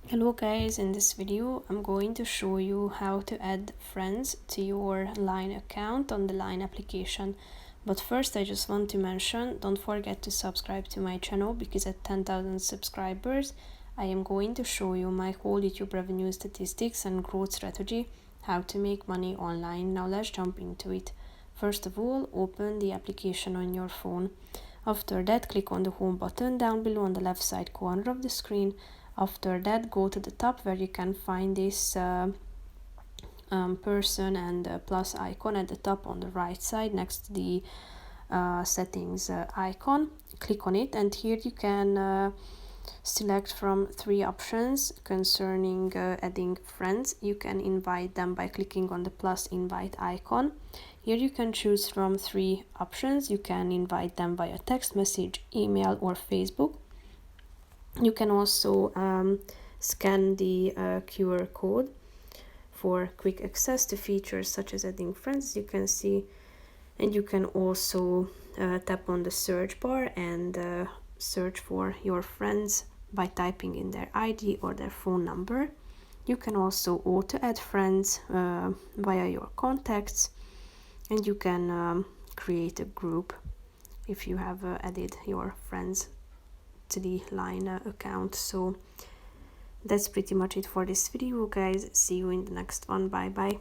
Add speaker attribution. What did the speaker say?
Speaker 1: Hello guys, in this video I'm going to show you how to add friends to your Line account on the Line application. But first I just want to mention, don't forget to subscribe to my channel because at 10,000 subscribers I am going to show you my whole YouTube revenue statistics and growth strategy, how to make money online. Now let's jump into it. First of all, open the application on your phone. After that, click on the home button down below on the left side corner of the screen. After that, go to the top where you can find this person and plus icon at the top on the right side next to the settings icon. Click on it, and here you can select from three options concerning adding friends. You can invite them by clicking on the plus invite icon. Here you can choose from three options. You can invite them via text message, email, or Facebook. You can also scan the QR code for quick access to features such as adding friends, you can see, and you can also tap on the search bar and search for your friends by typing in their ID or their phone number. You can also auto add friends via your contacts, and you can create a group if you have added your friends to the Line account. So that's pretty much it for this video, guys. See you in the next one. Bye bye.